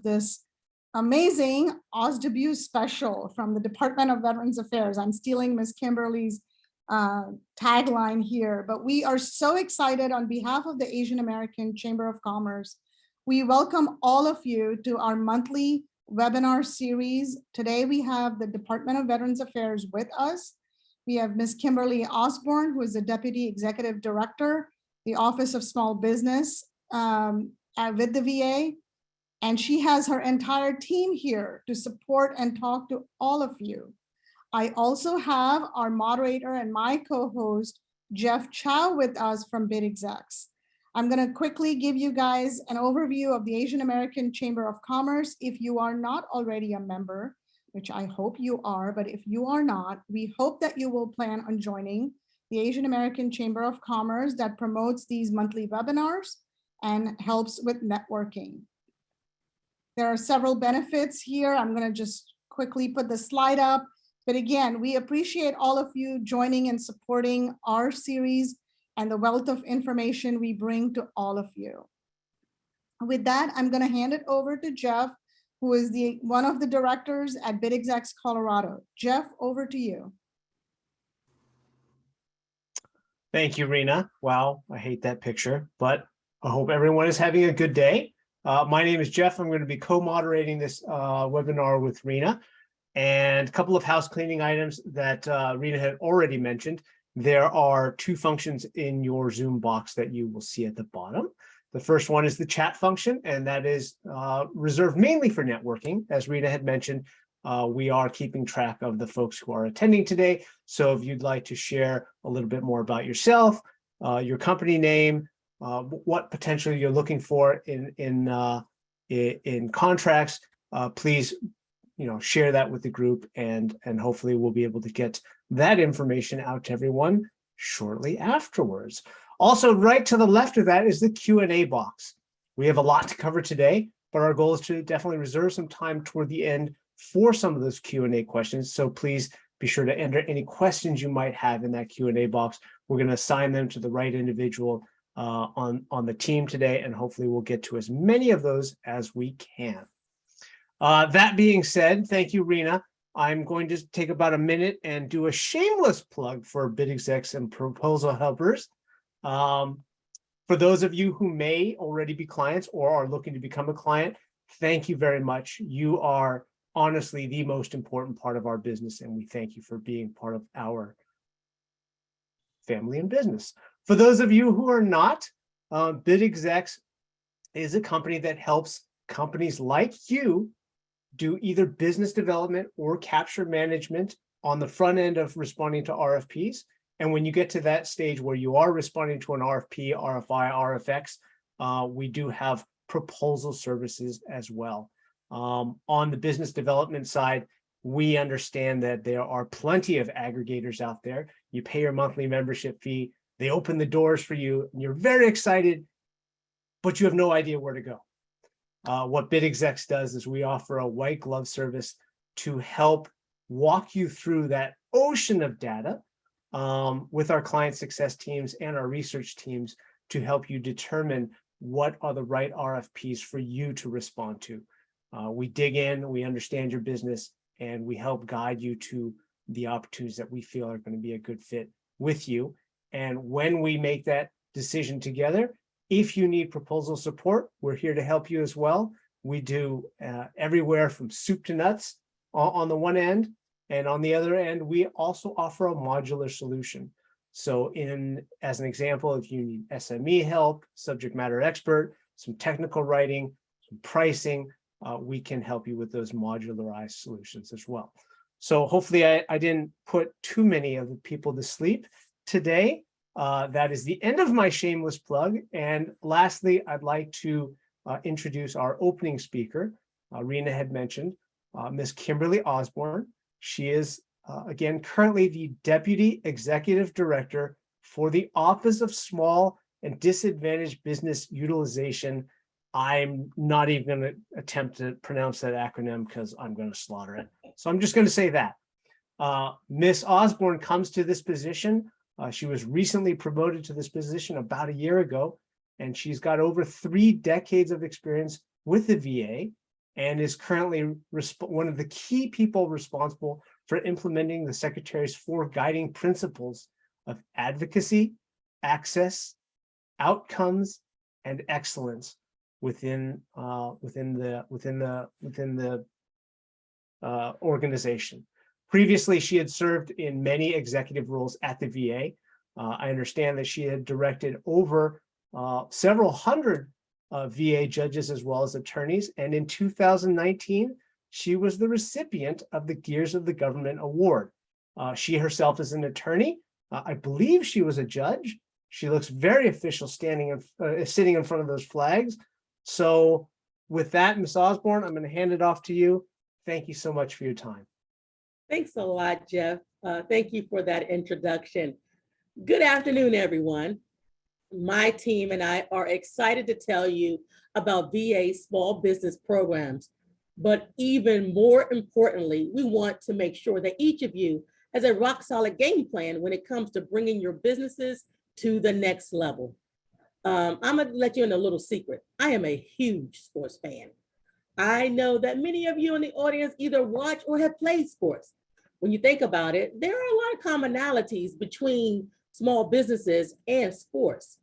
this amazing Oz debut special from the Department of Veterans Affairs. I'm stealing Miss Kimberly's tagline here, but we are so excited on behalf of the Asian American Chamber of Commerce. We welcome all of you to our monthly webinar series. Today we have the Department of Veterans Affairs with us. We have Ms. Kimberly Osborne, who is the Deputy Executive Director, the Office of Small Business with the VA. And she has her entire team here to support and talk to all of you. I also have our moderator and my co-host, Jeff Chow, with us from BID Execs. I'm going to quickly give you guys an overview of the Asian American Chamber of Commerce. If you are not already a member, which I hope you are, but if you are not, we hope that you will plan on joining the Asian American Chamber of Commerce that promotes these monthly webinars and helps with networking. There are several benefits here. I'm going to just quickly put the slide up. But again, we appreciate all of you joining and supporting our series and the wealth of information we bring to all of you. With that, I'm going to hand it over to Jeff, who is one of the directors at BID Execs Colorado. Jeff, over to you. Thank you, Rena. Wow, I hate that picture, but I hope everyone is having a good day. My name is Jeff. I'm going to be co-moderating this webinar with Rena. And a couple of house cleaning items that Rena had already mentioned. There are two functions in your Zoom box that you will see at the bottom. The first one is the chat function, and that is reserved mainly for networking. As Rena had mentioned, we are keeping track of the folks who are attending today. So if you'd like to share a little bit more about yourself, your company name, what potentially you're looking for in contracts, please share that with the group, and hopefully we'll be able to get that information out to everyone shortly afterwards. Also, right to the left of that is the Q&A box. We have a lot to cover today, but our goal is to definitely reserve some time toward the end for some of those Q&A questions. So please be sure to enter any questions you might have in that Q&A box. We're going to assign them to the right individual on the team today, and hopefully we'll get to as many of those as we can. That being said, thank you, Rena. I'm going to take about a minute and do a shameless plug for BID Execs and proposal helpers. For those of you who may already be clients or are looking to become a client, thank you very much. You are honestly the most important part of our business, and we thank you for being part of our family and business. For those of you who are not, BID Execs is a company that helps companies like you do either business development or capture management on the front end of responding to RFPs. And when you get to that stage where you are responding to an RFP, RFI, RFX, we do have proposal services as well. On the business development side, we understand that there are plenty of aggregators out there. You pay your monthly membership fee, they open the doors for you, and you're very excited, but you have no idea where to go. What BID Execs does is we offer a white glove service to help walk you through that ocean of data with our client success teams and our research teams to help you determine what are the right RFPs for you to respond to. We dig in, we understand your business, and we help guide you to the opportunities that we feel are going to be a good fit with you. And when we make that decision together, if you need proposal support, we're here to help you as well. We do everywhere from soup to nuts on the one end, and on the other end, we also offer a modular solution. So as an example, if you need SME help, subject matter expert, some technical writing, some pricing, we can help you with those modularized solutions as well. So hopefully I didn't put too many of the people to sleep today. That is the end of my shameless plug. And lastly, I'd like to introduce our opening speaker. Rena had mentioned Ms. Kimberly Osborne. She is, again, currently the Deputy Executive Director for the Office of Small and Disadvantaged Business Utilization. I'm not even going to attempt to pronounce that acronym because I'm going to slaughter it. So I'm just going to say that. Ms. Osborne comes to this position. She was recently promoted to this position about a year ago, and she's got over 3 decades of experience with the VA and is currently one of the key people responsible for implementing the Secretary's 4 guiding principles of advocacy, access, outcomes, and excellence within the organization. Previously, she had served in many executive roles at the VA. I understand that she had directed over several hundred VA judges as well as attorneys. And in 2019, she was the recipient of the Gears of the Government Award. She herself is an attorney. I believe she was a judge. She looks very official sitting in front of those flags. So with that, Ms. Osborne, I'm going to hand it off to you. Thank you so much for your time. Thanks a lot, Jeff. Thank you for that introduction. Good afternoon, everyone. My team and I are excited to tell you about VA small business programs. But even more importantly, we want to make sure that each of you has a rock solid game plan when it comes to bringing your businesses to the next level. I'm gonna let you in a little secret. I am a huge sports fan. I know that many of you in the audience either watch or have played sports. When you think about it, there are a lot of commonalities between small businesses and sports.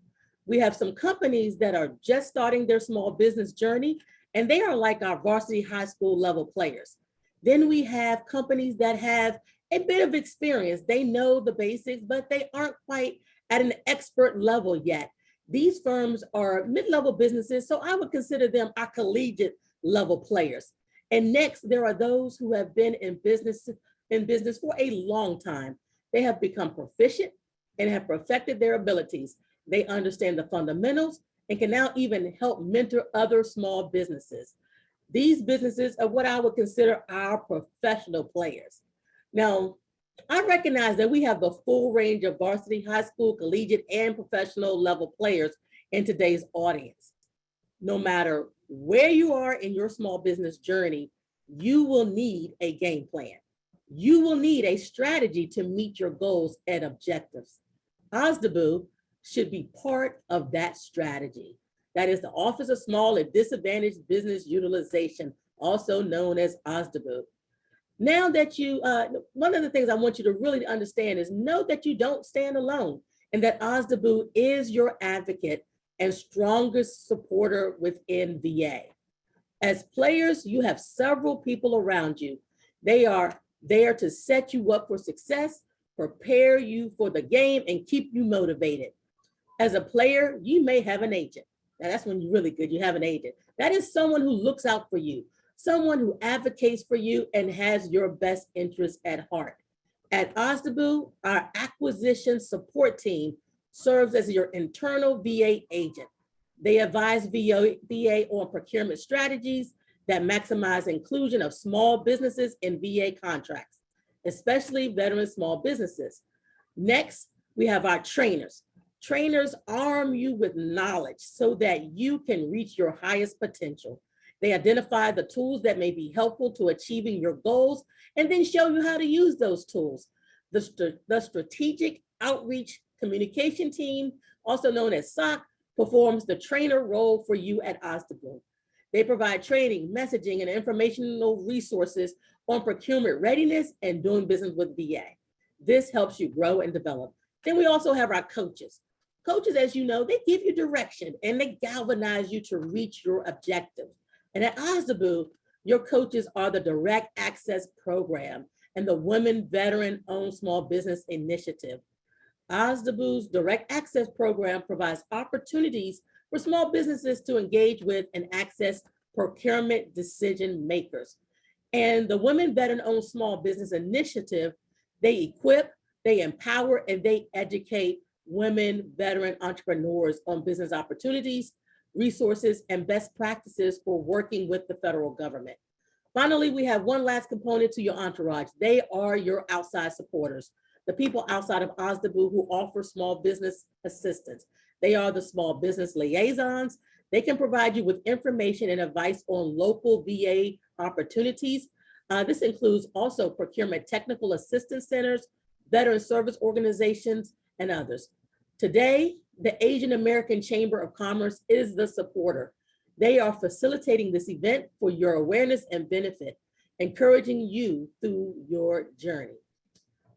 We have some companies that are just starting their small business journey, and they are like our varsity high school level players. Then we have companies that have a bit of experience. They know the basics, but they aren't quite at an expert level yet. These firms are mid-level businesses, so I would consider them our collegiate level players. And next, there are those who have been in business for a long time. They have become proficient and have perfected their abilities. They understand the fundamentals and can now even help mentor other small businesses. These businesses are what I would consider our professional players. Now, I recognize that we have the full range of varsity, high school, collegiate, and professional level players in today's audience. No matter where you are in your small business journey, you will need a game plan. You will need a strategy to meet your goals and objectives. OSDBU should be part of that strategy. That is the Office of Small and Disadvantaged Business Utilization, also known as OSDBU. Now that you, one of the things I want you to really understand is know that you don't stand alone and that OSDBU is your advocate and strongest supporter within VA. As players, you have several people around you. They are there to set you up for success, prepare you for the game, and keep you motivated. As a player, you may have an agent. Now that's when you're really good, you have an agent. That is someone who looks out for you, someone who advocates for you and has your best interests at heart. At OSDBU, our acquisition support team serves as your internal VA agent. They advise VA on procurement strategies that maximize inclusion of small businesses in VA contracts, especially veteran small businesses. Next, we have our trainers. Trainers arm you with knowledge so that you can reach your highest potential. They identify the tools that may be helpful to achieving your goals and then show you how to use those tools. The Strategic Outreach Communication Team, also known as SOC, performs the trainer role for you at OSDBU. They provide training, messaging, and informational resources on procurement readiness and doing business with VA. This helps you grow and develop. Then we also have our coaches. Coaches, as you know, they give you direction and they galvanize you to reach your objectives. And at OSDBU, your coaches are the Direct Access Program and the Women Veteran-Owned Small Business Initiative. OSDBU's Direct Access Program provides opportunities for small businesses to engage with and access procurement decision makers. And the Women Veteran-Owned Small Business Initiative, they equip, they empower, and they educate women veteran entrepreneurs on business opportunities, resources, and best practices for working with the federal government. Finally, we have one last component to your entourage. They are your outside supporters, the people outside of OSDBU who offer small business assistance. They are the small business liaisons. They can provide you with information and advice on local VA opportunities. This includes also procurement technical assistance centers, veteran service organizations, and others. Today, the Asian American Chamber of Commerce is the supporter. They are facilitating this event for your awareness and benefit, encouraging you through your journey.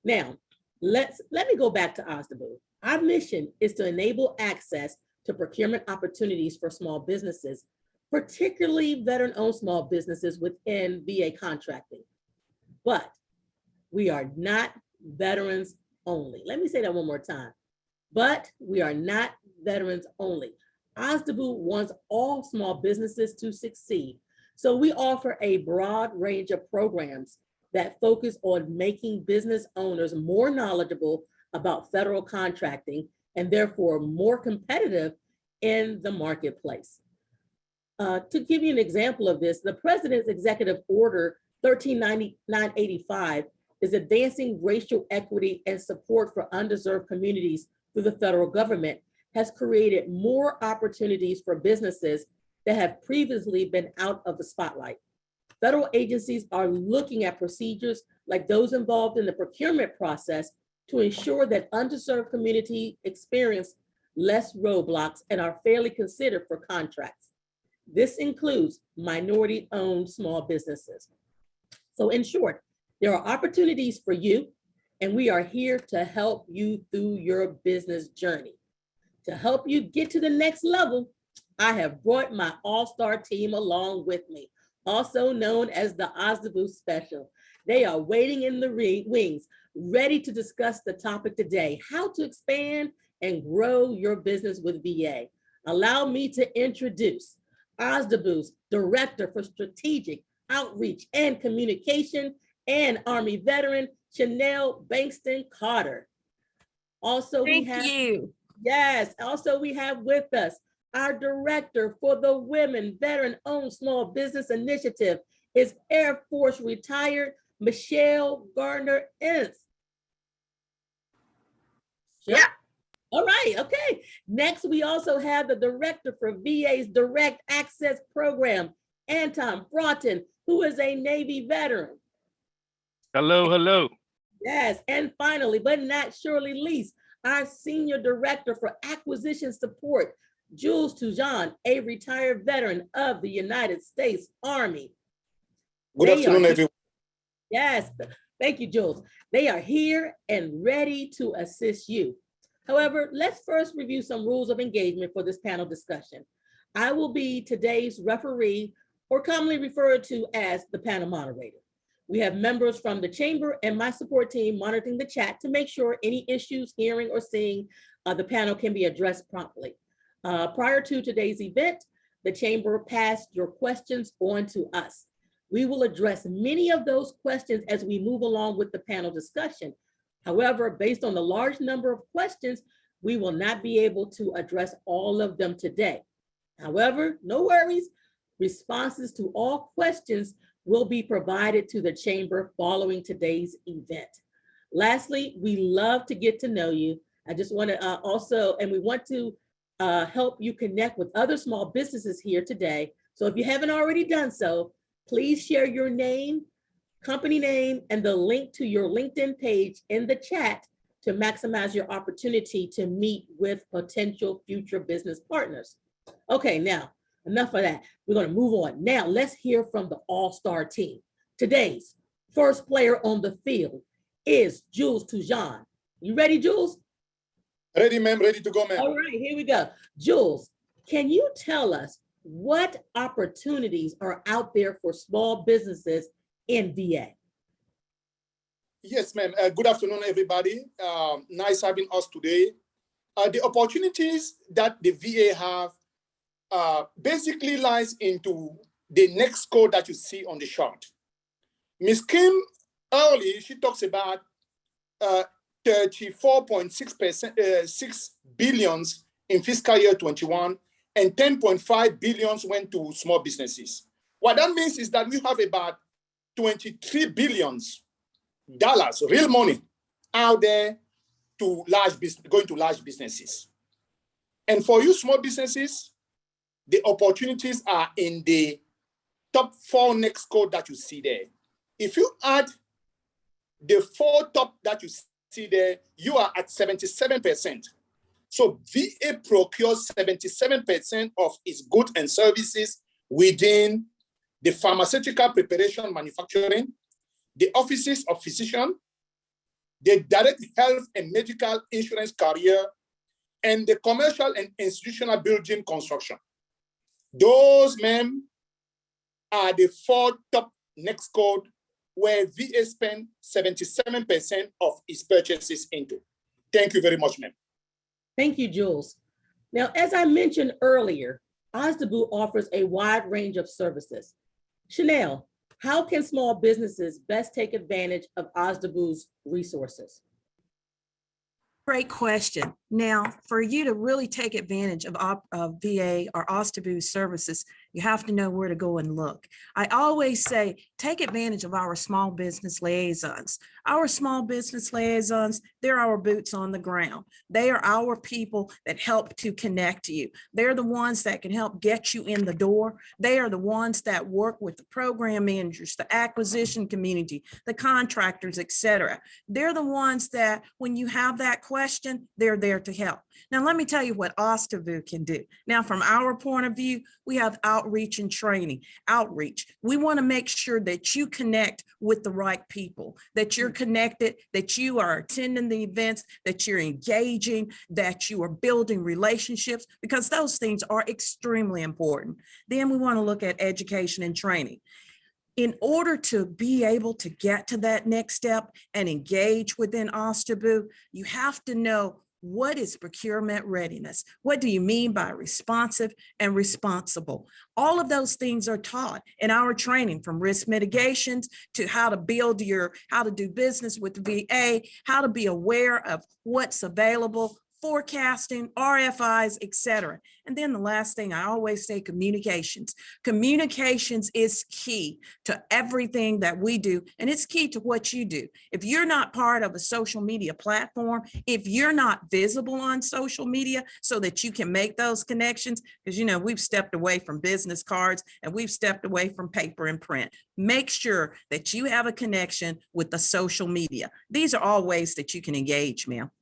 Now, let me go back to OSDBU. Our mission is to enable access to procurement opportunities for small businesses, particularly veteran-owned small businesses within VA contracting. But we are not veterans only. Let me say that one more time. But we are not veterans only. OSDBU wants all small businesses to succeed. So we offer a broad range of programs that focus on making business owners more knowledgeable about federal contracting and therefore more competitive in the marketplace. To give you an example of this, the President's Executive Order 1399/85 is advancing racial equity and support for underserved communities through the federal government, has created more opportunities for businesses that have previously been out of the spotlight. Federal agencies are looking at procedures like those involved in the procurement process to ensure that underserved communities experience less roadblocks and are fairly considered for contracts. This includes minority-owned small businesses. So in short, there are opportunities for you, and we are here to help you through your business journey. To help you get to the next level, I have brought my all-star team along with me, also known as the OSDBU Special. They are waiting in the wings, ready to discuss the topic today, how to expand and grow your business with VA. Allow me to introduce OSDBU's Director for Strategic Outreach and Communication and Army veteran, Chanel Bankston Carter. Also, we have with us our Director for the Women Veteran-Owned Small Business Initiative is Air Force retired Michelle Gardner-Ince. Yeah. All right, okay. Next, we also have the Director for VA's Direct Access Program, Anton Broughton, who is a Navy veteran. Hello, hello. Yes, and finally, but not surely least, our Senior Director for Acquisition Support, Jules Toujan, a retired veteran of the United States Army. Good afternoon, everyone. Yes, thank you, Jules. They are here and ready to assist you. However, let's first review some rules of engagement for this panel discussion. I will be today's referee, or commonly referred to as the panel moderator. We have members from the chamber and my support team monitoring the chat to make sure any issues hearing or seeing the panel can be addressed promptly. Prior to today's event, the chamber passed your questions on to us. We will address many of those questions as we move along with the panel discussion. However, based on the large number of questions, we will not be able to address all of them today. However, no worries, responses to all questions will be provided to the chamber following today's event. Lastly, we love to get to know you. I just want to we want to help you connect with other small businesses here today. So if you haven't already done so, please share your name, company name, and the link to your LinkedIn page in the chat to maximize your opportunity to meet with potential future business partners. Okay, now, enough of that. We're going to move on. Now, let's hear from the all-star team. Today's first player on the field is Jules Toujan. You ready, Jules? Ready, ma'am. Ready to go, ma'am. All right, here we go. Jules, can you tell us what opportunities are out there for small businesses in VA? Yes, ma'am. Good afternoon, everybody. Nice having us today. The opportunities that the VA have basically lies into the next code that you see on the chart. Ms. Kim early, she talks about 34.6 billions in fiscal year 21 and 10.5 billions went to small businesses. What that means is that we have about $23 billion, real money, out there to going to large businesses. And for you small businesses, the opportunities are in the top 4 next code that you see there. If you add the 4 top that you see there, you are at 77%. So VA procures 77% of its goods and services within the pharmaceutical preparation manufacturing, the offices of physician, the direct health and medical insurance career, and the commercial and institutional building construction. Those, ma'am, are the 4 top next code where VA spend 77% of its purchases into. Thank you very much, ma'am. Thank you, Jules. Now, as I mentioned earlier, OSDBU offers a wide range of services. Chanel, how can small businesses best take advantage of OSDBU's resources? Great question. Now, for you to really take advantage of VA or OSDBU services, you have to know where to go and look. I always say, take advantage of our small business liaisons. Our small business liaisons, they're our boots on the ground. They are our people that help to connect you. They're the ones that can help get you in the door. They are the ones that work with the program managers, the acquisition community, the contractors, etc. They're the ones that when you have that question, they're there to help. Now, let me tell you what OSDBU can do. Now, from our point of view, we have outreach and training. Outreach. We want to make sure that you connect with the right people, that you're connected, that you are attending the events, that you're engaging, that you are building relationships, because those things are extremely important. Then we want to look at education and training. In order to be able to get to that next step and engage within OSDBU, you have to know what is procurement readiness? What do you mean by responsive and responsible? All of those things are taught in our training, from risk mitigations to how to do business with the VA, how to be aware of what's available, forecasting, RFIs, etc. And then the last thing I always say, communications. Communications is key to everything that we do, and it's key to what you do. If you're not part of a social media platform, if you're not visible on social media so that you can make those connections, because we've stepped away from business cards and we've stepped away from paper and print. Make sure that you have a connection with the social media. These are all ways that you can engage, ma'am.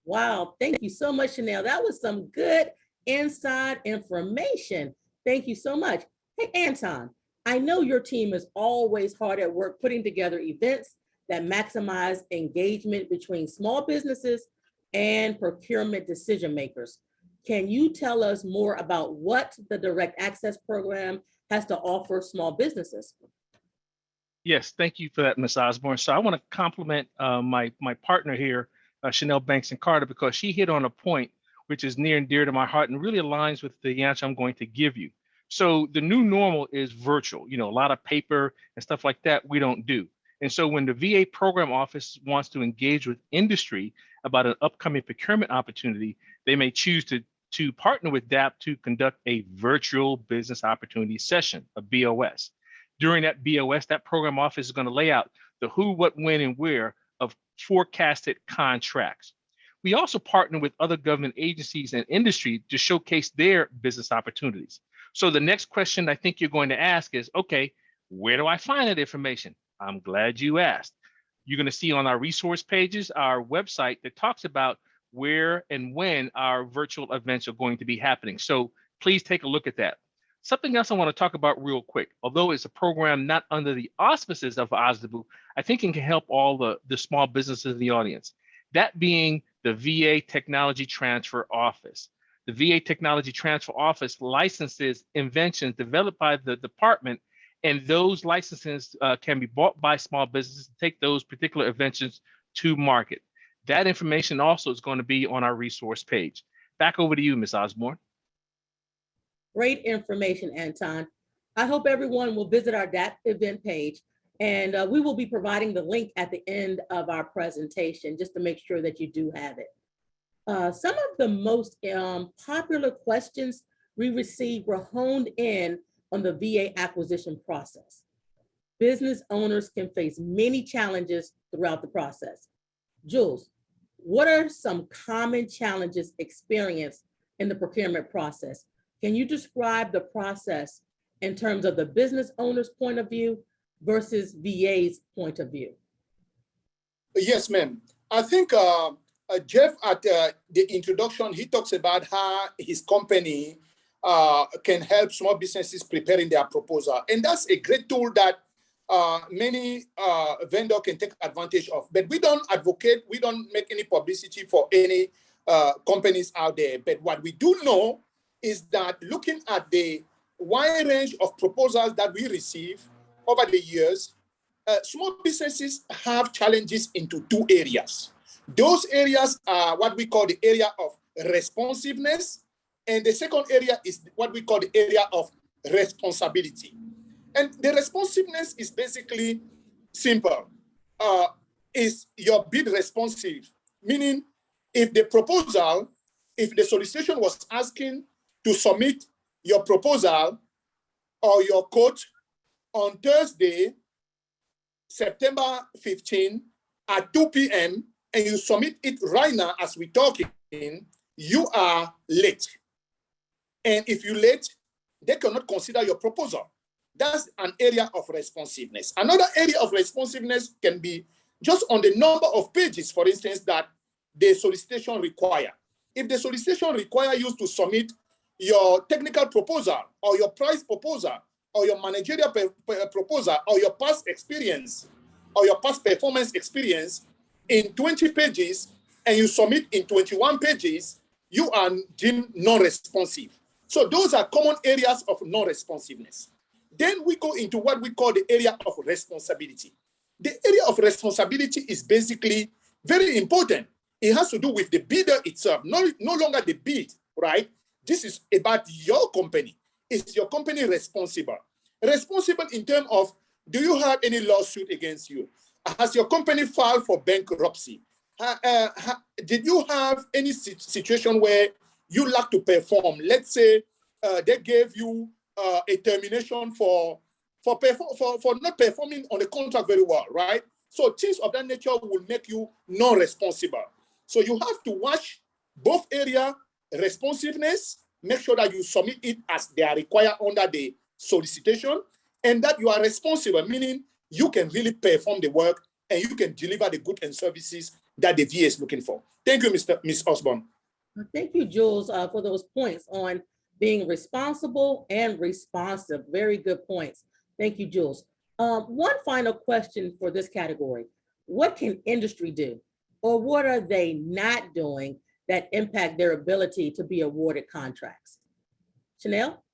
Wow, thank you so much, Chanel. That was some good inside information. Thank you so much. Hey, Anton, I know your team is always hard at work putting together events that maximize engagement between small businesses and procurement decision makers. Can you tell us more about what the Direct Access Program has to offer small businesses? Yes, thank you for that, Ms. Osborne. So I want to compliment my partner here, Chanel Banks and Carter, because she hit on a point which is near and dear to my heart and really aligns with the answer I'm going to give you. So the new normal is virtual. A lot of paper and stuff like that we don't do. And so when the VA program office wants to engage with industry about an upcoming procurement opportunity, they may choose to partner with DAP to conduct a virtual business opportunity session, a BOS. During that BOS, that program office is going to lay out the who, what, when, and where of forecasted contracts. We also partner with other government agencies and industry to showcase their business opportunities. So the next question I think you're going to ask is, okay, where do I find that information? I'm glad you asked. You're going to see on our resource pages, our website that talks about where and when our virtual events are going to be happening. So please take a look at that. Something else I want to talk about real quick, although it's a program not under the auspices of OSDBU, I think it can help all the small businesses in the audience. That being the VA Technology Transfer Office. The VA Technology Transfer Office licenses inventions developed by the department, and those licenses can be bought by small businesses to take those particular inventions to market. That information also is going to be on our resource page. Back over to you, Ms. Osborne. Great information, Anton. I hope everyone will visit our DAP event page, and we will be providing the link at the end of our presentation just to make sure that you do have it. Some of the most popular questions we received were honed in on the VA acquisition process. Business owners can face many challenges throughout the process. Jules, what are some common challenges experienced in the procurement process? Can you describe the process in terms of the business owner's point of view versus VA's point of view? Yes, ma'am. I think Jeff, at the introduction, he talks about how his company can help small businesses preparing their proposal. And that's a great tool that many vendors can take advantage of. But we don't advocate, we don't make any publicity for any companies out there. But what we do know is that looking at the wide range of proposals that we receive over the years, small businesses have challenges into two areas. Those areas are what we call the area of responsiveness, and the second area is what we call the area of responsibility. And the responsiveness is basically simple. Is your bid responsive? Meaning, if the solicitation was asking to submit your proposal or your quote on Thursday, September 15 at 2 p.m., and you submit it right now as we're talking, you are late. And if you're late, they cannot consider your proposal. That's an area of responsiveness. Another area of responsiveness can be just on the number of pages, for instance, that the solicitation require. If the solicitation require you to submit your technical proposal or your price proposal or your managerial proposal or your past experience or your past performance experience in 20 pages and you submit in 21 pages, you are deemed non-responsive. So those are common areas of non-responsiveness. Then we go into what we call the area of responsibility. The area of responsibility is basically very important. It has to do with the bidder itself, no longer the bid, right? This is about your company. Is your company responsible? Responsible in terms of, do you have any lawsuit against you? Has your company filed for bankruptcy? Did you have any situation where you lack to perform? Let's say they gave you a termination for not performing on the contract very well, right? So things of that nature will make you non-responsible. So you have to watch both area responsiveness, make sure that you submit it as they are required under the solicitation, and that you are responsible, meaning you can really perform the work and you can deliver the goods and services that the VA is looking for. Thank you, Ms. Osborne. Thank you, Jules, for those points on being responsible and responsive. Very good points. Thank you, Jules. One final question for this category. What can industry do, or what are they not doing that impact their ability to be awarded contracts? Chanel?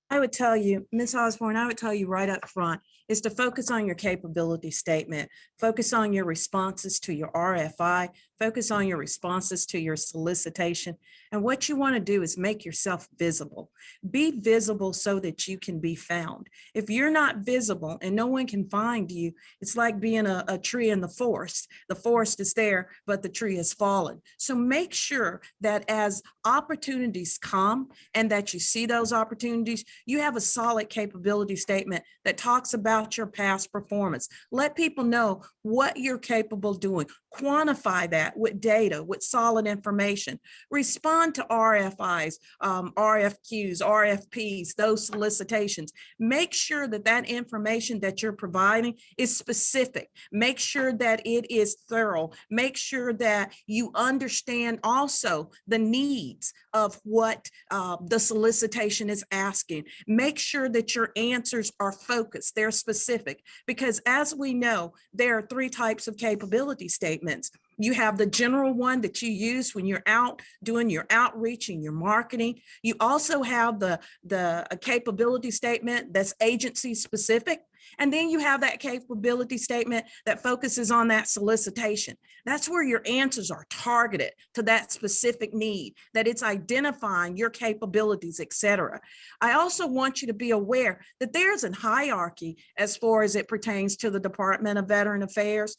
I would tell you, Ms. Osborne, I would tell you right up front is to focus on your capability statement, focus on your responses to your RFI, focus on your responses to your solicitation. And what you want to do is make yourself visible. Be visible so that you can be found. If you're not visible and no one can find you, it's like being a tree in the forest. The forest is there, but the tree has fallen. So make sure that as opportunities come and that you see those opportunities, you have a solid capability statement that talks about your past performance. Let people know what you're capable of doing. Quantify that with data, with solid information. Respond to RFIs, RFQs, RFPs, those solicitations. Make sure that that information that you're providing is specific. Make sure that it is thorough. Make sure that you understand also the needs of what the solicitation is asking. Make sure that your answers are focused, they're specific, because as we know, there are three types of capability statements. You have the general one that you use when you're out doing your outreach and your marketing. You also have the capability statement that's agency specific. And then you have that capability statement that focuses on that solicitation. That's where your answers are targeted to that specific need, that it's identifying your capabilities, et cetera. I also want you to be aware that there's a hierarchy as far as it pertains to the Department of Veteran Affairs.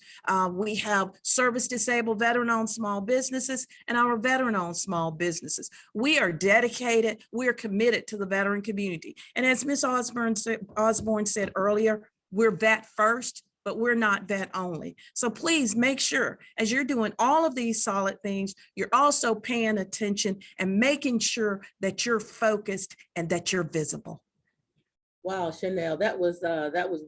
We have service-disabled veteran-owned small businesses and our veteran-owned small businesses. We are dedicated, we are committed to the veteran community. And as Ms. Osborne said earlier, we're vet first, but we're not vet only. So please make sure as you're doing all of these solid things, you're also paying attention and making sure that you're focused and that you're visible. Wow, Chanel, that was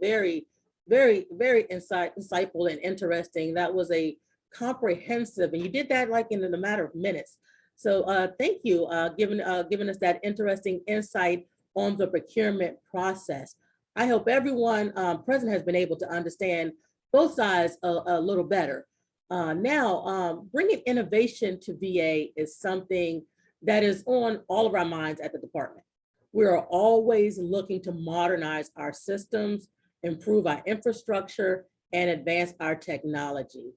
very, very, very insightful and interesting. That was a comprehensive, and you did that like in a matter of minutes. So thank you, giving us that interesting insight on the procurement process. I hope everyone present has been able to understand both sides a little better. Now, bringing innovation to VA is something that is on all of our minds at the department. We are always looking to modernize our systems, improve our infrastructure, and advance our technology.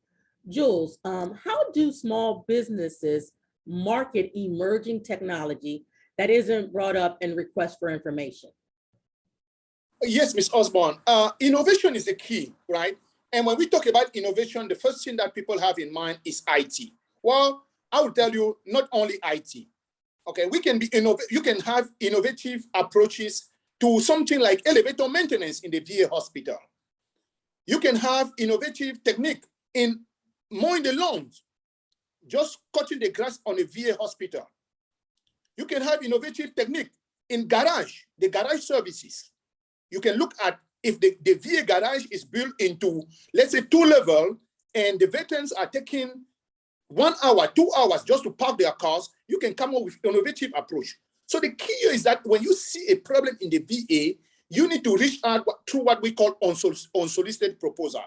Jules, how do small businesses market emerging technology that isn't brought up in requests for information? Yes, Ms. Osborne. Innovation is the key, right? And when we talk about innovation, the first thing that people have in mind is IT. Well, I will tell you, not only IT. Okay, you can have innovative approaches to something like elevator maintenance in the VA hospital. You can have innovative technique in mowing the lawns, just cutting the grass on a VA hospital. You can have innovative technique in the garage services. You can look at if the VA garage is built into, let's say, 2-level, and the veterans are taking 1 hour, 2 hours just to park their cars, you can come up with innovative approach. So the key is that when you see a problem in the VA, you need to reach out through what we call unsolicited proposal.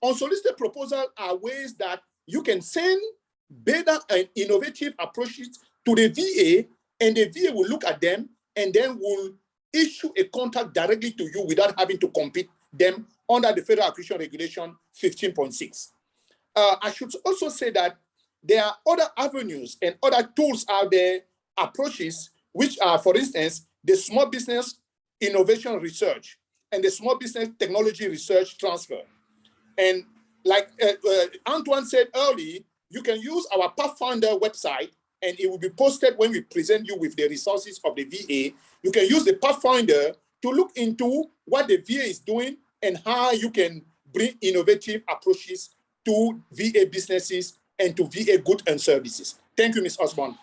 Unsolicited proposal are ways that you can send better and innovative approaches to the VA, and the VA will look at them and then will issue a contract directly to you without having to compete them under the Federal Acquisition Regulation 15.6. I should also say that there are other avenues and other tools out there, approaches, which are, for instance, the Small Business Innovation Research and the Small Business Technology Research Transfer. And like Antoine said earlier, you can use our Pathfinder website, and it will be posted when we present you with the resources of the VA. You can use the Pathfinder to look into what the VA is doing and how you can bring innovative approaches to VA businesses and to VA goods and services. Thank you, Ms. Osborne.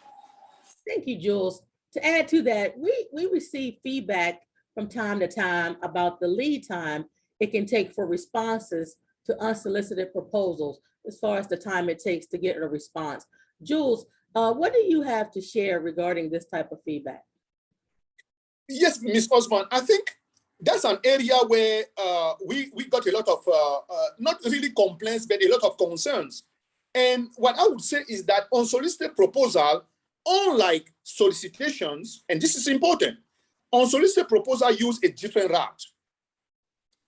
Thank you, Jules. To add to that, we receive feedback from time to time about the lead time it can take for responses to unsolicited proposals, as far as the time it takes to get a response. Jules, what do you have to share regarding this type of feedback? Yes, Ms. Osborne, I think that's an area where we got a lot of, not really complaints, but a lot of concerns. And what I would say is that unsolicited proposal, unlike solicitations, and this is important, unsolicited proposal use a different route.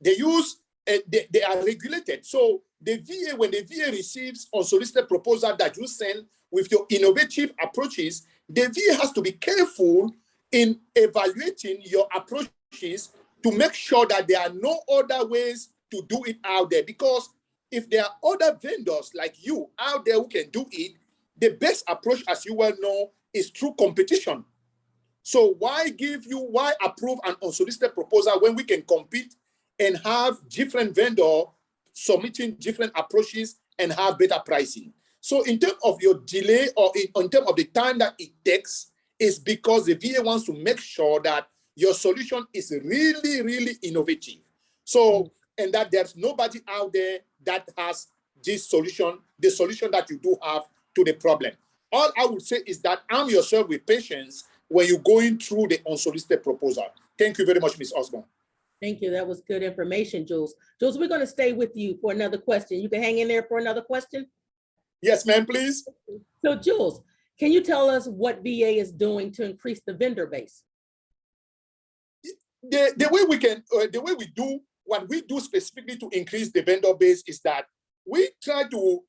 They are regulated. So the VA, when the VA receives unsolicited proposal that you send with your innovative approaches, the VA has to be careful in evaluating your approaches to make sure that there are no other ways to do it out there. Because if there are other vendors like you out there who can do it, the best approach, as you well know, is through competition. So why approve an unsolicited proposal when we can compete and have different vendors submitting different approaches and have better pricing? So in terms of your delay, or in terms of the time that it takes, is because the VA wants to make sure that your solution is really, really innovative. So, and that there's nobody out there that has this solution, the solution that you do have to the problem. All I would say is that arm yourself with patience when you're going through the unsolicited proposal. Thank you very much, Ms. Osborne. Thank you. That was good information, Jules. Jules, we're going to stay with you for another question. You can hang in there for another question. Yes, ma'am, please. So, Jules, can you tell us what VA is doing to increase the vendor base? The way we do what we do specifically to increase the vendor base is that we try to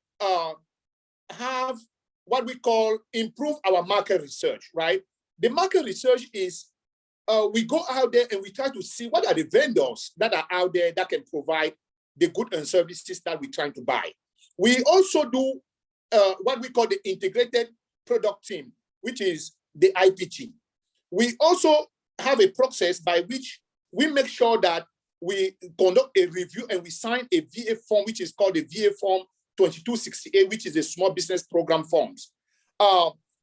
have what we call improve our market research, right? The market research is we go out there and we try to see what are the vendors that are out there that can provide the goods and services that we're trying to buy. We also do what we call the integrated product team, which is the IPT. We also have a process by which we make sure that we conduct a review and we sign a VA form, which is called the VA Form 2268, which is a small business program forms.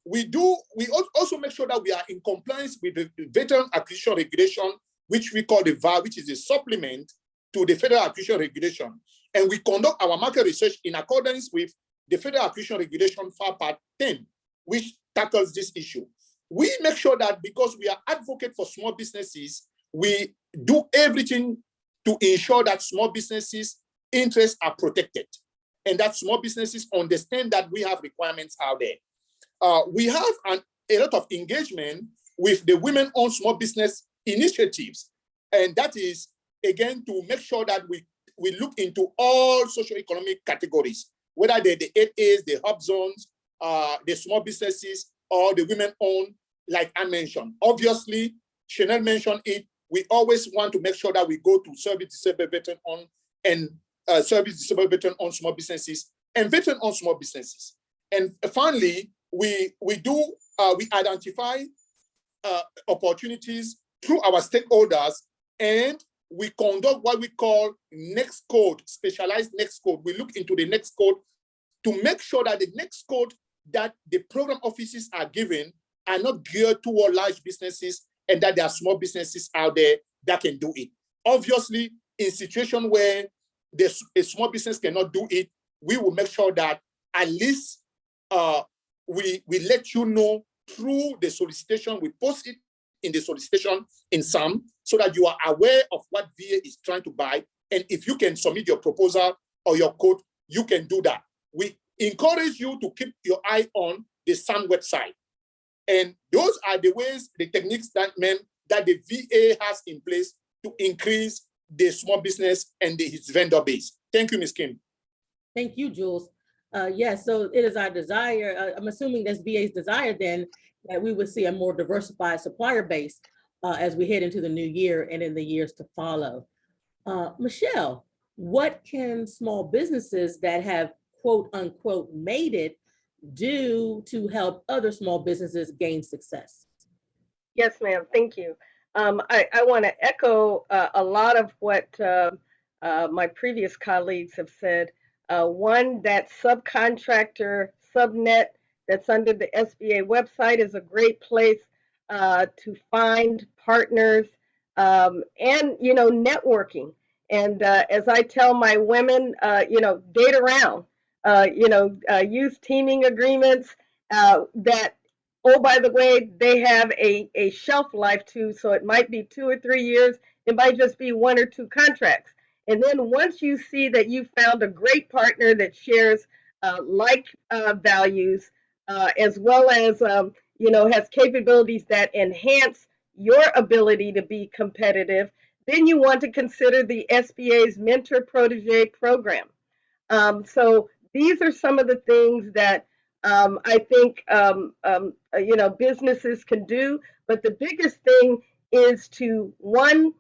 We also make sure that we are in compliance with the Veteran Acquisition Regulation, which we call the VAR, which is a supplement to the Federal Acquisition Regulation. And we conduct our market research in accordance with the Federal Acquisition Regulation FAR Part 10, which tackles this issue. We make sure that because we are advocate for small businesses, we do everything to ensure that small businesses' interests are protected and that small businesses understand that we have requirements out there. We have a lot of engagement with the women-owned small business initiatives. And that is, again, to make sure that we look into all socioeconomic categories, whether they're the 8As, the hub zones, the small businesses, or the women-owned, like I mentioned. Obviously, Chanel mentioned it. We always want to make sure that we go to service disabled veteran-owned and service disabled veteran-owned small businesses and veteran-owned small businesses. And finally, we identify opportunities through our stakeholders, and we conduct what we call next code, specialized next code. We look into the next code to make sure that the next code that the program offices are given are not geared toward large businesses, and that there are small businesses out there that can do it. Obviously, in situations where a small business cannot do it, we will make sure that at least we let you know through the solicitation. We post it in the solicitation in some, so that you are aware of what VA is trying to buy. And if you can submit your proposal or your code, you can do that. We encourage you to keep your eye on the SAM website. And those are the ways, the techniques that the VA has in place to increase the small business and its vendor base. Thank you, Ms. Kim. Thank you, Jules. Yes, so it is our desire, I'm assuming that's VA's desire then, that we would see a more diversified supplier base as we head into the new year and in the years to follow. Michelle, what can small businesses that have quote unquote made it do to help other small businesses gain success? Yes, ma'am. Thank you. I want to echo a lot of what my previous colleagues have said. One, that subcontractor subnet that's under the SBA website is a great place to find partners and, networking. And as I tell my women, date around, use teaming agreements that, oh, by the way, they have a shelf life too. So it might be 2 or 3 years. It might just be 1 or 2 contracts. And then once you see that you found a great partner that shares values, as well as, has capabilities that enhance your ability to be competitive, then you want to consider the SBA's Mentor Protege program. So these are some of the things that I think, businesses can do. But the biggest thing is to, one,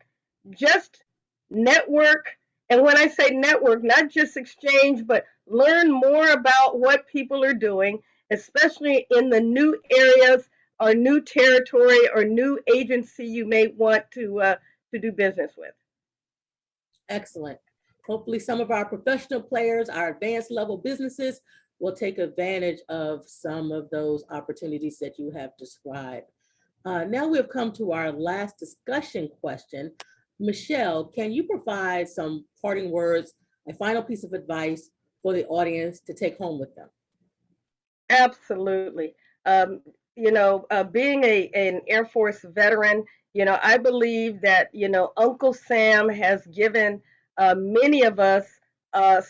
just network. And when I say network, not just exchange, but learn more about what people are doing, especially in the new areas or new territory or new agency you may want to do business with. Excellent. Hopefully some of our professional players, our advanced level businesses, will take advantage of some of those opportunities that you have described. Now we have come to our last discussion question. Michelle, can you provide some parting words, a final piece of advice for the audience to take home with them? Absolutely. Being an Air Force veteran, I believe that, Uncle Sam has given many of us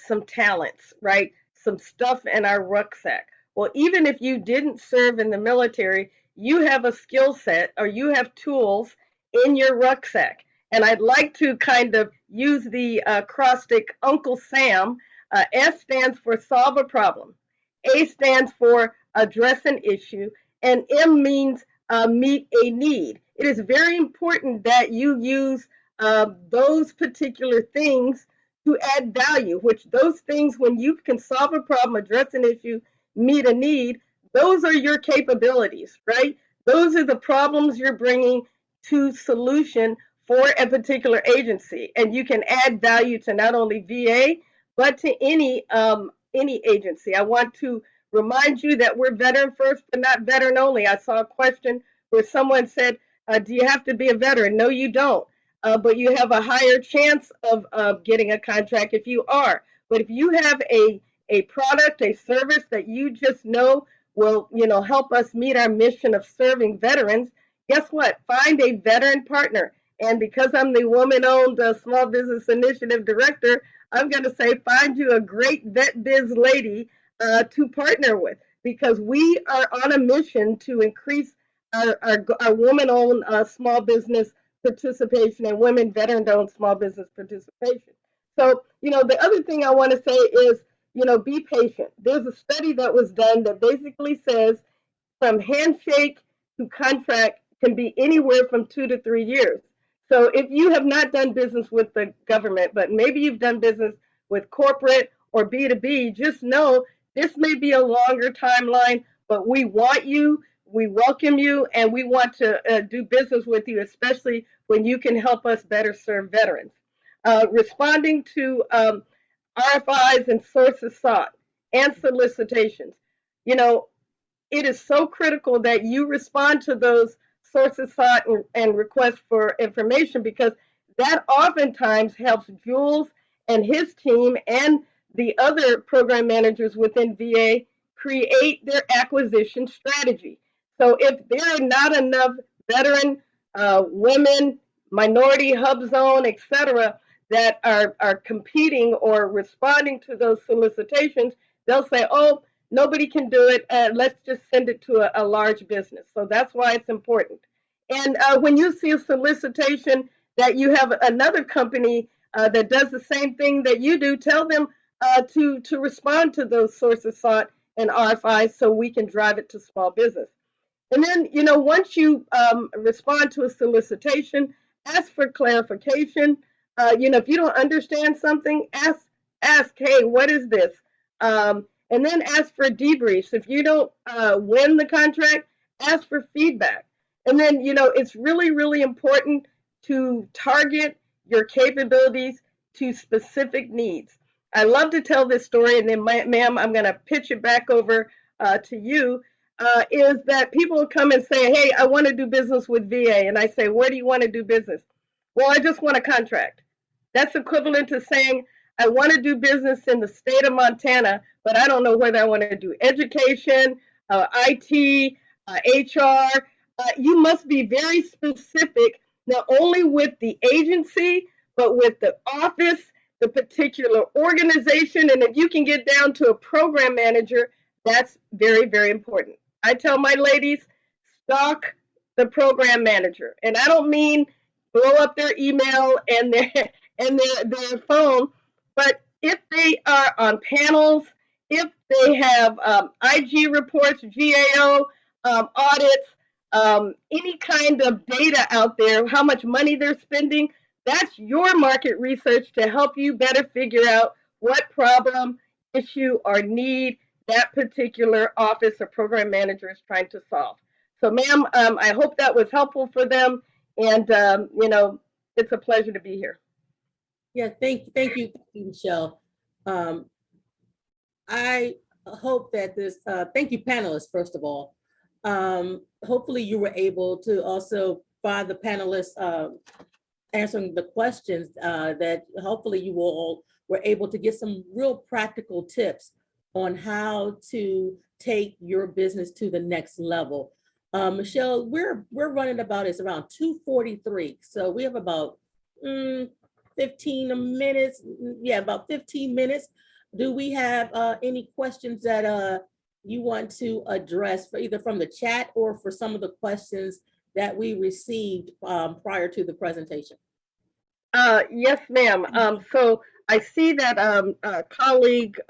some talents, right? Some stuff in our rucksack. Well, even if you didn't serve in the military, you have a skill set or you have tools in your rucksack. And I'd like to kind of use the acrostic Uncle Sam. S stands for solve a problem. A stands for address an issue. And M means meet a need. It is very important that you use those particular things to add value, which those things, when you can solve a problem, address an issue, meet a need, those are your capabilities, right? Those are the problems you're bringing to solution for a particular agency. And you can add value to not only VA, but to any agency. I want to remind you that we're veteran first, but not veteran only. I saw a question where someone said, do you have to be a veteran? No, you don't. But you have a higher chance of getting a contract if you are. But if you have a a product, a service that you just know will, help us meet our mission of serving veterans, guess what? Find a veteran partner. And because I'm the woman-owned Small Business Initiative Director, I'm going to say find you a great vet biz lady to partner with, because we are on a mission to increase our woman-owned small business participation and women veteran-owned small business participation. So, the other thing I want to say is, be patient. There's a study that was done that basically says from handshake to contract can be anywhere from 2 to 3 years. So if you have not done business with the government, but maybe you've done business with corporate or B2B, just know this may be a longer timeline, but we want you, we welcome you, and we want to do business with you, especially when you can help us better serve veterans. Responding to RFIs and sources sought and solicitations. It is so critical that you respond to those sources sought and requests for information, because that oftentimes helps Jules and his team and the other program managers within VA create their acquisition strategy. So if there are not enough veteran, women, minority, hub zone, etc., that are competing or responding to those solicitations, they'll say, oh, nobody can do it. Let's just send it to a large business. So that's why it's important. And when you see a solicitation that you have another company that does the same thing that you do, tell them to respond to those sources sought and RFIs so we can drive it to small business. And then, once you respond to a solicitation, ask for clarification. If you don't understand something, ask, hey, what is this? And then ask for debriefs. If you don't win the contract, ask for feedback. And then, it's really, really important to target your capabilities to specific needs. I love to tell this story, and then, ma'am, I'm going to pitch it back over to you, is that people will come and say, hey, I want to do business with VA. And I say, where do you want to do business? Well, I just want a contract. That's equivalent to saying, I want to do business in the state of Montana, but I don't know whether I want to do education, IT, HR. You must be very specific, not only with the agency, but with the office, the particular organization. And if you can get down to a program manager, that's very, very important. I tell my ladies, stalk the program manager. And I don't mean blow up their email and their phone, but if they are on panels, if they have IG reports, GAO audits, any kind of data out there, how much money they're spending, that's your market research to help you better figure out what problem, issue, or need that particular office or program manager is trying to solve. So, ma'am, I hope that was helpful for them. And, it's a pleasure to be here. Yeah, thank you, Michelle. I hope that thank you, panelists, first of all. Hopefully you were able to also find the panelists answering the questions that hopefully you all were able to get some real practical tips on how to take your business to the next level. Michelle, we're running about, it's around 2:43. So we have about 15 minutes. Yeah, about 15 minutes. Do we have any questions that you want to address for either from the chat or for some of the questions that we received prior to the presentation? Yes, ma'am. So I see that colleague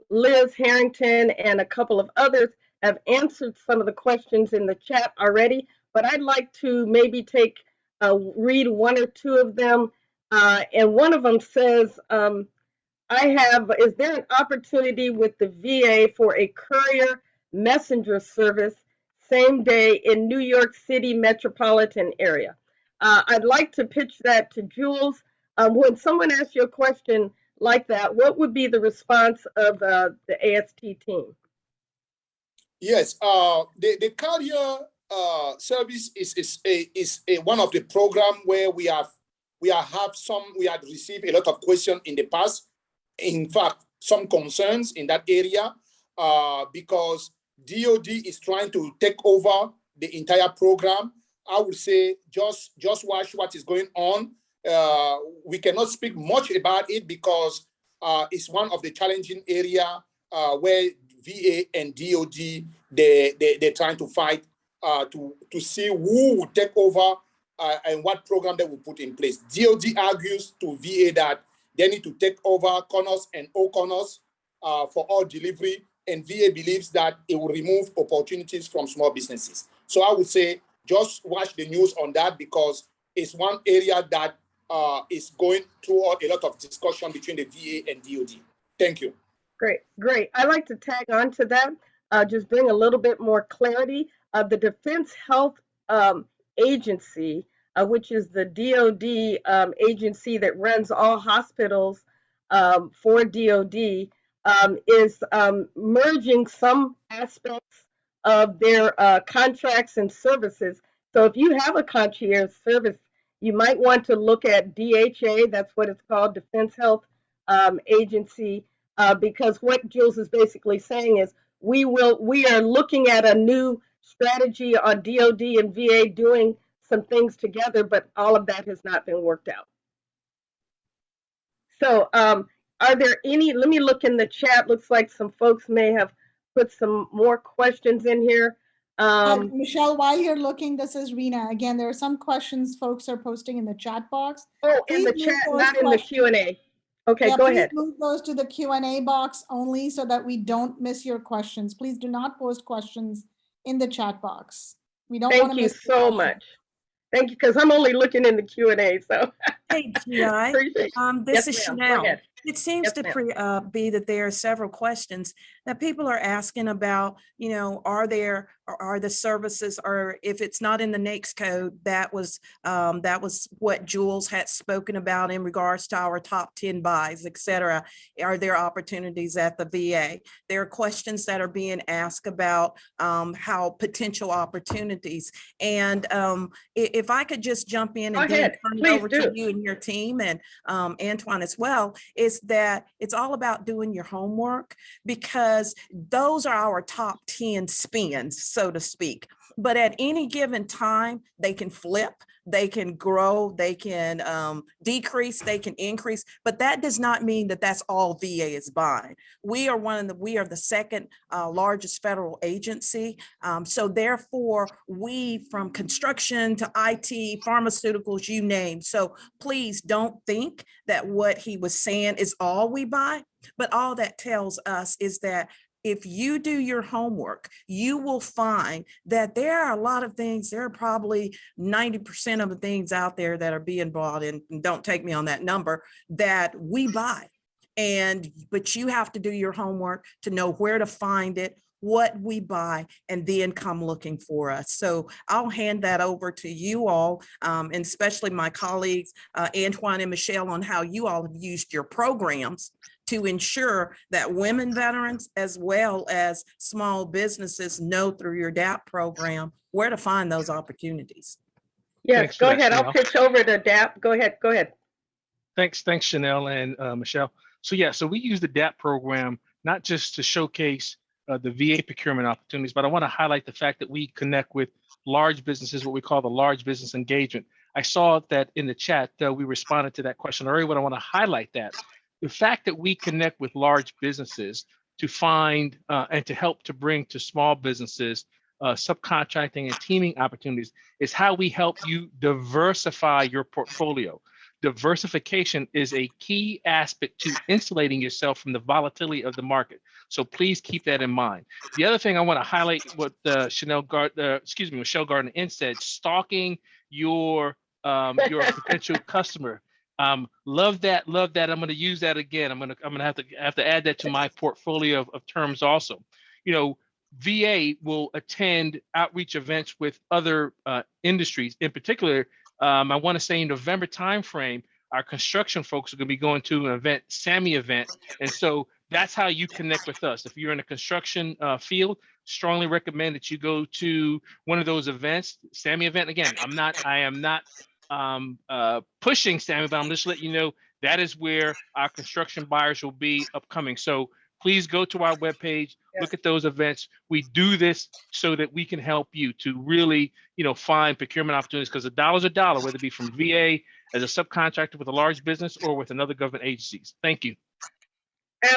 Liz Harrington and a couple of others have answered some of the questions in the chat already, but I'd like to maybe read one or two of them. And one of them says, is there an opportunity with the VA for a courier messenger service same day in New York City metropolitan area? I'd like to pitch that to Jules. When someone asks you a question like that, what would be the response of the AST team? Yes, the carrier service is one of the program where we had received a lot of questions in the past. In fact, some concerns in that area because DOD is trying to take over the entire program. I would say just watch what is going on. We cannot speak much about it because it's one of the challenging area where VA and DOD they're trying to fight to see who will take over and what program they will put in place. DOD argues to VA that they need to take over corners and O-corners for all delivery, and VA believes that it will remove opportunities from small businesses. So I would say just watch the news on that because it's one area that is going through a lot of discussion between the VA and DOD. Thank you. Great. I'd like to tag on to that, just bring a little bit more clarity. The Defense Health Agency, which is the DOD agency that runs all hospitals for DOD, is merging some aspects of their contracts and services. So if you have a concierge service, you might want to look at DHA, that's what it's called, Defense Health Agency, because what Jules is basically saying is we are looking at a new strategy on DOD and VA doing some things together, but all of that has not been worked out. So are there any, let me look in the chat. Looks like some folks may have put some more questions in here. Michelle, while you're looking, this is Rena. Again, there are some questions folks are posting in the chat box. Oh, Please in the move chat, those not in the Q&A. Okay, Yeah, go please ahead. move those to the Q&A box only so that we don't miss your questions. Please do not post questions in the chat box. We don't want Thank to you miss your so question. much. Thank you, because I'm only looking in the Q&A, so. Hey, GI, Appreciate you. this Yes, is ma'am. Go Chanel. ahead. It seems Yes, to ma'am. be that there are several questions that people are asking about, are the services, or if it's not in the NAICS code, that was what Jules had spoken about in regards to our top 10 buys, et cetera. Are there opportunities at the VA? There are questions that are being asked about how potential opportunities. And if I could just jump in and then turn it over to you and your team and Antoine as well, is that it's all about doing your homework, because those are our top 10 spins, so to speak. But at any given time, they can flip, they can grow, they can decrease, they can increase, but that does not mean that that's all VA is buying. We are the second largest federal agency. So therefore, we, from construction to IT, pharmaceuticals, you name. So please don't think that what he was saying is all we buy, but all that tells us is that if you do your homework, you will find that there are a lot of things, there are probably 90% of the things out there that are being bought, and don't take me on that number, that we buy. But you have to do your homework to know where to find it, what we buy, and then come looking for us. So I'll hand that over to you all, and especially my colleagues, Antoine and Michelle, on how you all have used your programs to ensure that women veterans, as well as small businesses, know through your DAP program where to find those opportunities. Yes, go ahead. I'll pitch over to DAP. Go ahead. Thanks, Chanel and Michelle. So we use the DAP program not just to showcase the VA procurement opportunities, but I want to highlight the fact that we connect with large businesses, what we call the large business engagement. I saw that in the chat, we responded to that question earlier, but I want to highlight that. The fact that we connect with large businesses to find and to help to bring to small businesses subcontracting and teaming opportunities is how we help you diversify your portfolio. Diversification is a key aspect to insulating yourself from the volatility of the market. So please keep that in mind. The other thing I want to highlight what Michelle Gardner said, stalking your potential customer. Love that. I'm going to use that again. I'm going to have to add that to my portfolio of terms also. VA will attend outreach events with other industries. In particular, I want to say in November timeframe, our construction folks are going to be going to an event, SAMI event. And so that's how you connect with us. If you're in a construction field, strongly recommend that you go to one of those events, SAMI event. Again, I am not pushing SAMI, but I'm just letting you know That is where our construction buyers will be upcoming. So please go to our webpage, look at those events. We do this so that we can help you to really, find procurement opportunities, because a dollar's a dollar, whether it be from VA, as a subcontractor with a large business, or with another government agencies. Thank you.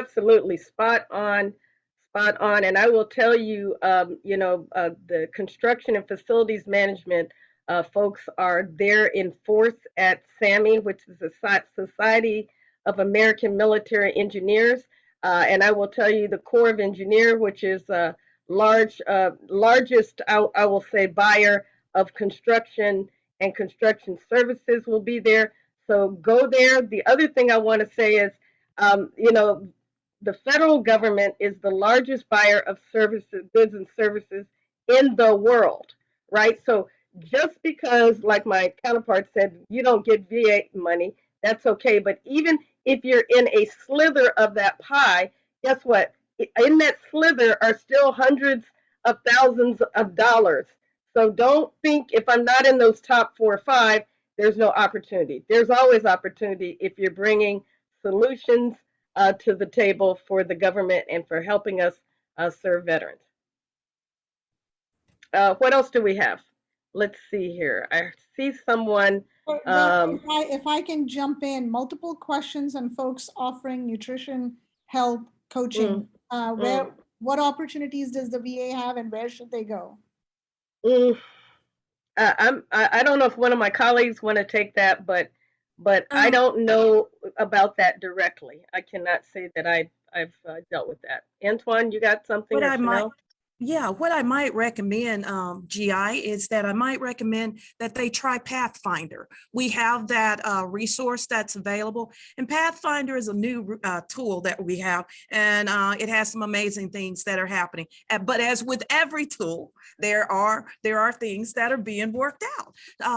Absolutely, spot on, spot on. And I will tell you, the construction and facilities management folks are there in force at SAMI, which is the Society of American Military Engineers. And I will tell you, the Corps of Engineers, which is largest, I will say, buyer of construction and construction services, will be there. So go there. The other thing I want to say is, the federal government is the largest buyer of services, goods and services in the world, right? So just because, like my counterpart said, you don't get VA money, that's okay. But even if you're in a slither of that pie, guess what? In that slither are still hundreds of thousands of dollars. So don't think if I'm not in those top 4 or 5, there's no opportunity. There's always opportunity if you're bringing solutions to the table for the government and for helping us serve veterans. What else do we have? Let's see here. I see someone. If I can jump in, multiple questions on folks offering nutrition, health, coaching. What opportunities does the VA have, and where should they go? I don't know if one of my colleagues want to take that, but I don't know about that directly. I cannot say that I've dealt with that. Antoine, you got something? What I might recommend, GI, is that I might recommend that they try Pathfinder. We have that resource that's available, and Pathfinder is a new tool that we have, and it has some amazing things that are happening. But as with every tool, there are things that are being worked out.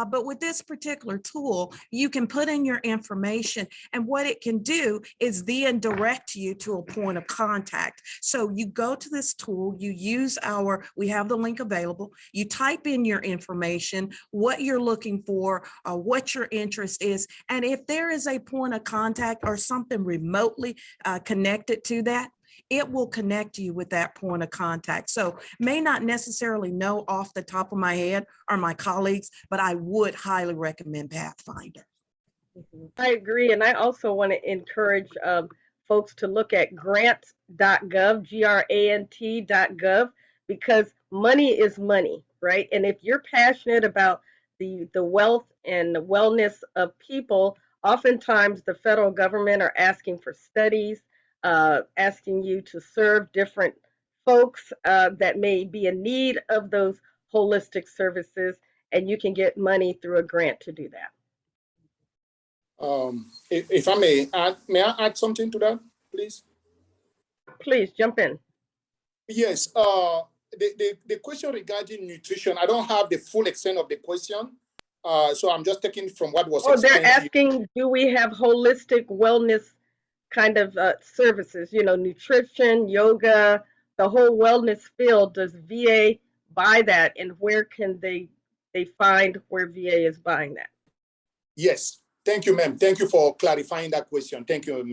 But with this particular tool, you can put in your information, and what it can do is then direct you to a point of contact. So you go to this tool, you use we have the link available. You type in your information, what you're looking for, what your interest is. And if there is a point of contact or something remotely connected to that, it will connect you with that point of contact. So may not necessarily know off the top of my head or my colleagues, but I would highly recommend Pathfinder. I agree. And I also want to encourage folks to look at grant.gov, grant.gov, because money is money, right? And if you're passionate about the wealth and the wellness of people, oftentimes the federal government are asking for studies, asking you to serve different folks that may be in need of those holistic services, and you can get money through a grant to do that. If I may I add something to that, please? Please jump in. Yes. The question regarding nutrition, I don't have the full extent of the question, so I'm just taking from what was explained. They're asking, do we have holistic wellness kind of services? Nutrition, yoga, the whole wellness field. Does VA buy that, and where can they find where VA is buying that? Yes. Thank you, ma'am. Thank you for clarifying that question. Thank you,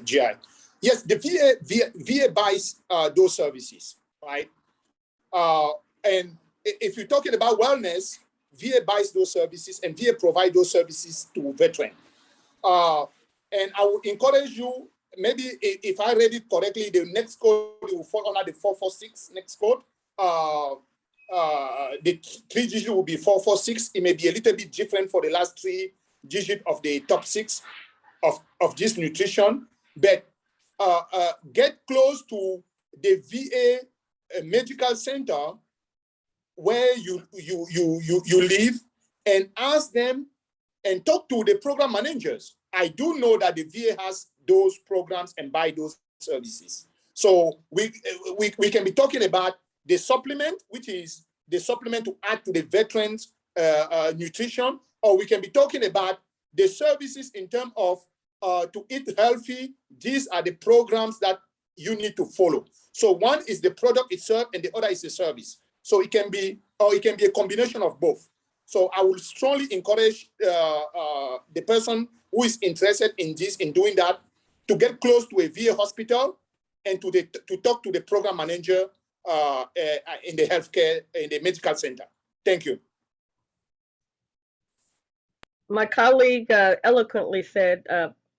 GI. Yes, the VA buys those services, right? And if you're talking about wellness, VA buys those services and VA provide those services to veterans. And I would encourage you, maybe if I read it correctly, the next code will fall under the 446 next code. The 3 digits will be 446. It may be a little bit different for the last 3 digits of the top 6 of this nutrition, but get close to the VA medical center where you live and ask them and talk to the program managers. I do know that the VA has those programs and buy those services. So we can be talking about the supplement, which is the supplement to add to the veterans nutrition, or we can be talking about the services in terms of to eat healthy. These are the programs that you need to follow. So one is the product itself and the other is the service. So it can be a combination of both. So I will strongly encourage the person who is interested in this, in doing that, to get close to a VA hospital and to talk to the program manager in the healthcare, in the medical center. Thank you. My colleague eloquently said,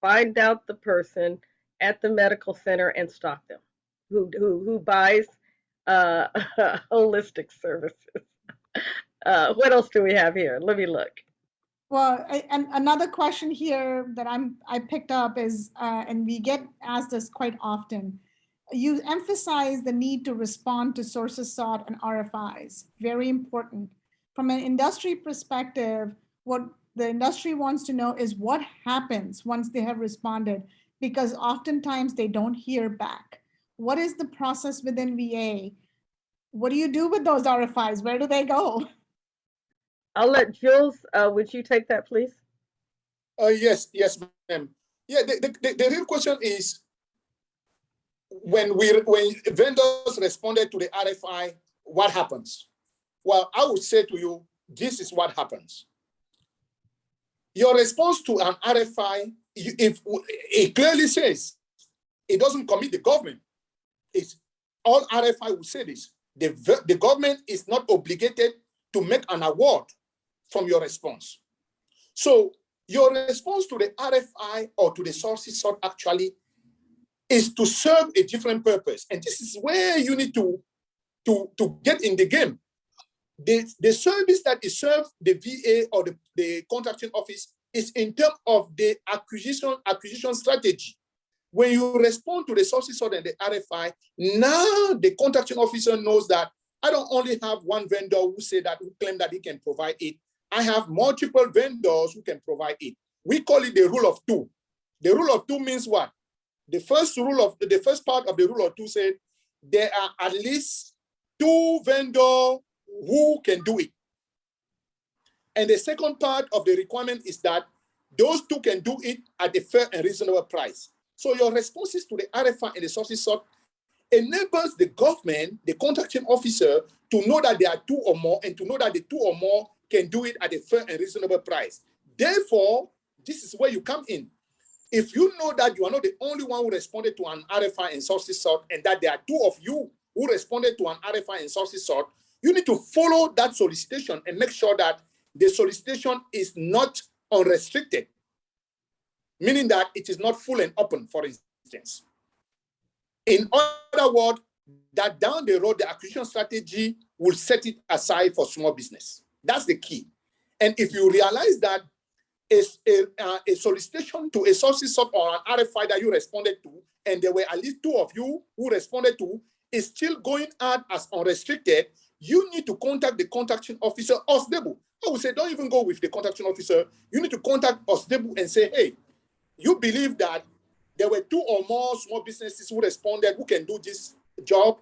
find out the person at the medical center and stalk them who buys holistic services. What else do we have here? Let me look. Well, and another question here that I picked up is, and we get asked this quite often, you emphasize the need to respond to sources sought and RFIs, very important. From an industry perspective, what the industry wants to know is what happens once they have responded, because oftentimes they don't hear back. What is the process within VA? What do you do with those RFIs? Where do they go? I'll let Jules, would you take that, please? Yes, ma'am. Yeah, the real question is, when vendors responded to the RFI, what happens? Well, I would say to you, this is what happens. Your response to an RFI, if it clearly says it doesn't commit the government, it's all RFI will say this. The government is not obligated to make an award from your response. So your response to the RFI or to the sources sought actually is to serve a different purpose. And this is where you need to get in the game. The service that is served the VA or the contracting office is in terms of the acquisition strategy. When you respond to the sources sought and the RFI, now the contracting officer knows that I don't only have one vendor who claim that he can provide it. I have multiple vendors who can provide it. We call it the rule of two. The rule of two means what? The first part of the rule of two said there are at least two vendors who can do it. And the second part of the requirement is that those two can do it at a fair and reasonable price. So your responses to the RFI and the sources sought enables the government, the contracting officer, to know that there are two or more, and to know that the two or more can do it at a fair and reasonable price. Therefore, this is where you come in. If you know that you are not the only one who responded to an RFI and sources sought, and that there are two of you who responded to an RFI and sources sought, you need to follow that solicitation and make sure that the solicitation is not unrestricted, meaning that it is not full and open, for instance. In other words, that down the road, the acquisition strategy will set it aside for small business. That's the key. And if you realize that a solicitation to a sources sought or an RFI that you responded to, and there were at least two of you who responded to, is still going out as unrestricted, you need to contact the contracting officer, OSDEBU. I would say, don't even go with the contracting officer. You need to contact OSDEBU and say, hey, you believe that there were two or more small businesses who responded, who can do this job,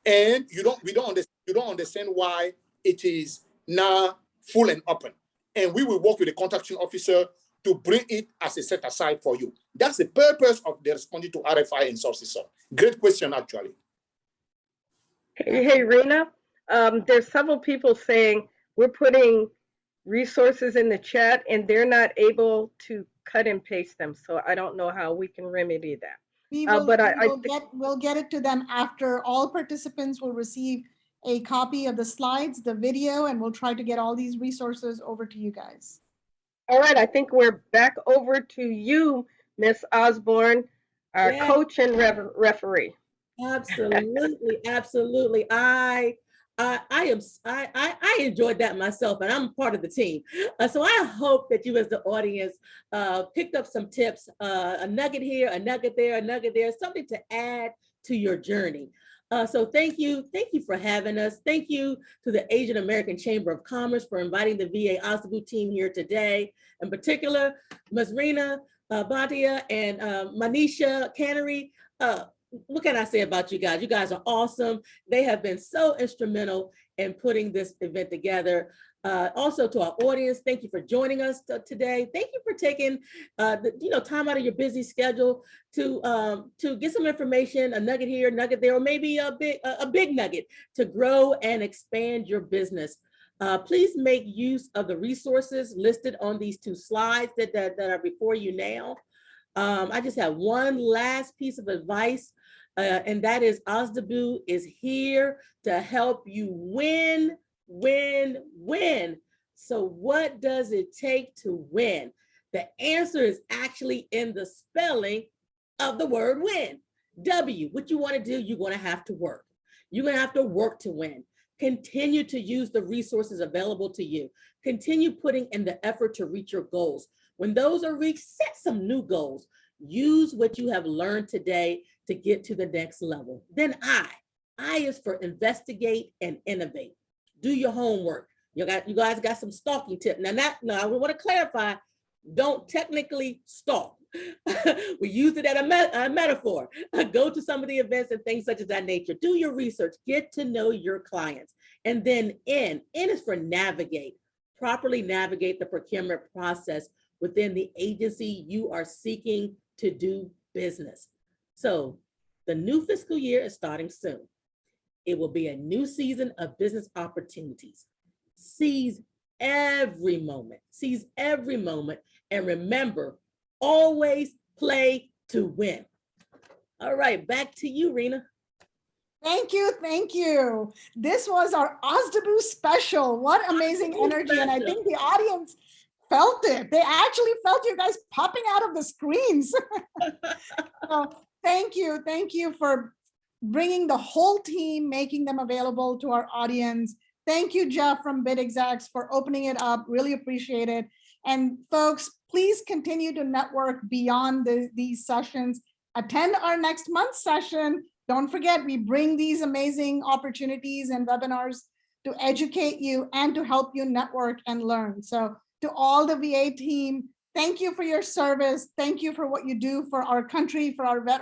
and you don't understand why it is now full and open. And we will work with the contracting officer to bring it as a set aside for you. That's the purpose of the responding to RFI and sources sought. Great question, actually. Hey, Rena, there's several people saying we're putting resources in the chat and they're not able to cut and paste them. So I don't know how we can remedy that. We'll get it to them after. All participants will receive a copy of the slides, the video, and we'll try to get all these resources over to you guys. All right, I think we're back over to you, Miss Osborne, our coach and referee. Absolutely, absolutely. I enjoyed that myself, and I'm part of the team. So I hope that you, as the audience, picked up some tips, a nugget here, a nugget there, a nugget there, something to add to your journey. So thank you for having us. Thank you to the Asian American Chamber of Commerce for inviting the VA OSDEBU team here today. In particular, Ms. Rena Bhatia and Manisha Cannery. What can I say about you guys? You guys are awesome. They have been so instrumental in putting this event together. Also to our audience, thank you for joining us today. Thank you for taking time out of your busy schedule to get some information, a nugget here, a nugget there, or maybe a big nugget to grow and expand your business. Please make use of the resources listed on these two slides that are before you now. I just have one last piece of advice, and that is OSDBU is here to help you win, win, win. So what does it take to win? The answer is actually in the spelling of the word win. W, what you want to do, you're going to have to work. You're going to have to work to win. Continue to use the resources available to you. Continue putting in the effort to reach your goals. When those are reached, set some new goals. Use what you have learned today to get to the next level. Then I is for investigate and innovate. Do your homework. You guys got some stalking tip. Now I want to clarify, don't technically stalk. We use it as a metaphor. Go to some of the events and things such as that nature. Do your research, get to know your clients. And then N is for navigate. Properly navigate the procurement process within the agency you are seeking to do business. So the new fiscal year is starting soon. It will be a new season of business opportunities. Seize every moment, and remember, always play to win. All right, back to you, Rena. Thank you, thank you. This was our OSDBU special. What amazing energy. And I think the audience felt it. They actually felt you guys popping out of the screens. So thank you for bringing the whole team, making them available to our audience. Thank you, Jeff from Execs, for opening it up. Really appreciate it. And folks, please continue to network beyond these sessions. Attend our next month's session. Don't forget, we bring these amazing opportunities and webinars to educate you and to help you network and learn. So to all the VA team, thank you for your service. Thank you for what you do for our country, for our veterans.